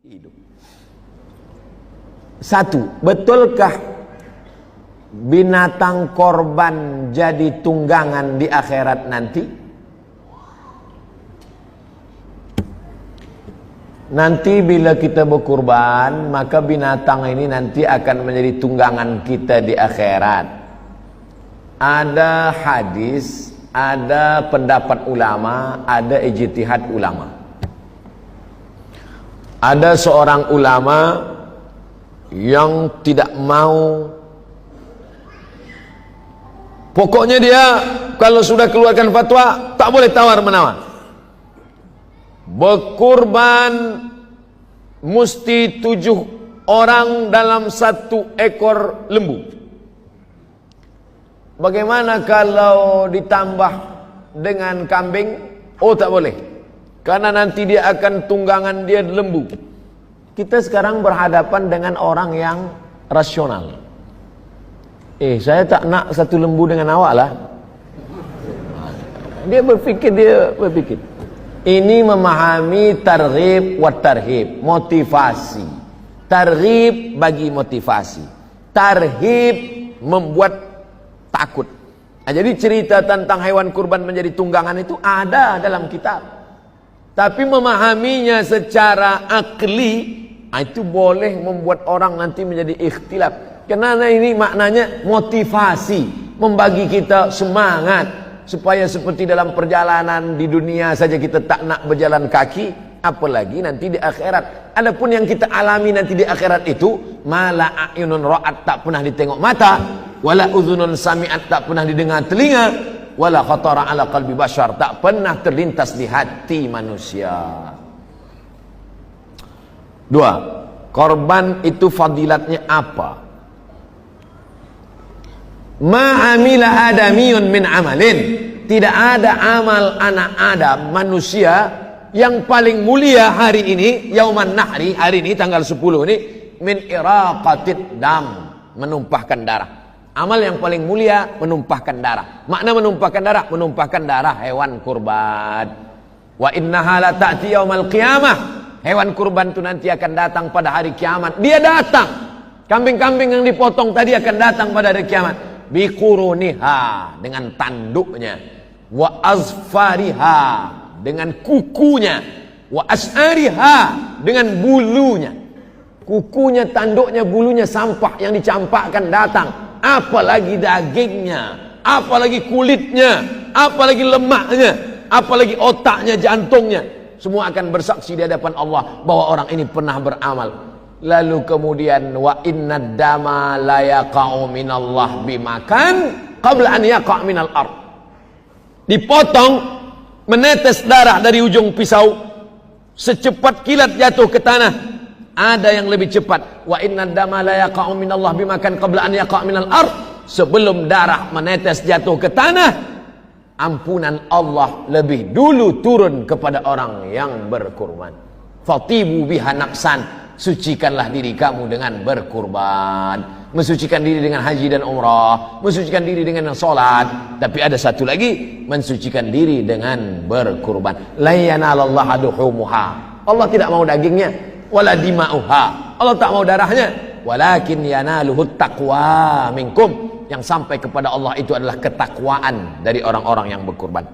hidup. Satu, betulkah binatang korban jadi tunggangan di akhirat nanti? Nanti bila kita berkurban, maka binatang ini nanti akan menjadi tunggangan kita di akhirat. Ada hadis, ada pendapat ulama, ada ijtihad ulama. Ada seorang ulama yang tidak mau, pokoknya dia kalau sudah keluarkan fatwa tak boleh tawar-menawar. Berkurban mesti 7 orang dalam 1 ekor lembu. Bagaimana kalau ditambah dengan kambing? Oh, tak boleh, karena nanti dia akan tunggangan dia lembu. Kita sekarang berhadapan dengan orang yang rasional. Saya tak nak 1 lembu dengan awak lah. Dia berpikir. Ini memahami targhib wa tarhib, motivasi. Targhib bagi motivasi, tarhib membuat takut. Jadi cerita tentang hewan kurban menjadi tunggangan itu ada dalam kitab. Tapi memahaminya secara akli itu boleh membuat orang nanti menjadi ikhtilaf. Karena ini maknanya motivasi, membagi kita semangat supaya seperti dalam perjalanan di dunia saja kita tak nak berjalan kaki, apalagi nanti di akhirat. Adapun yang kita alami nanti di akhirat itu, mala a'yunun ra'at, tak pernah ditengok mata, wala udhunun sami'at, tak pernah didengar telinga, wala khatara ala qalbi bashar, tak pernah terlintas di hati manusia. 2. Korban itu fadilatnya apa? Ma'amila adamiyun min amalin, tidak ada amal anak Adam, manusia, yang paling mulia hari ini, yauman nahri, hari ini tanggal 10 ini, min iraqatid dam, menumpahkan darah. Amal yang paling mulia menumpahkan darah. Makna menumpahkan darah, menumpahkan darah hewan kurban. Wa innaha la ta'ti yaumal qiyamah, hewan kurban itu nanti akan datang pada hari kiamat. Dia datang, kambing-kambing yang dipotong tadi akan datang pada hari kiamat. Biquruniha, dengan tanduknya, wa azfariha, dengan kukunya, wa as'ariha, dengan bulunya. Kukunya, tanduknya, bulunya, sampah yang dicampakkan datang. Apalagi dagingnya, apalagi kulitnya, apalagi lemaknya, apalagi otaknya, jantungnya, semua akan bersaksi di hadapan Allah bahwa orang ini pernah beramal. Lalu kemudian wa inna dama la yaqa'u minallah bimakan qabla an yaqa' minal ard. Dipotong, menetes darah dari ujung pisau, secepat kilat jatuh ke tanah. Ada yang lebih cepat. Wa inna dama la yaqa'u minallah bimakan qabla an yaqa' minal ard. Sebelum darah menetes jatuh ke tanah, ampunan Allah lebih dulu turun kepada orang yang berkurban. Fatibu biha nafsan, sucikanlah diri kamu dengan berkurban, mensucikan diri dengan haji dan umrah, mensucikan diri dengan salat. Tapi ada satu lagi, mensucikan diri dengan berkurban. La yanalallahu duhumuha, Allah tidak mau dagingnya, wala dima'uha, Allah tak mau darahnya, walakin yanaluhu taqwa minkum, yang sampai kepada Allah itu adalah ketakwaan dari orang-orang yang berkurban.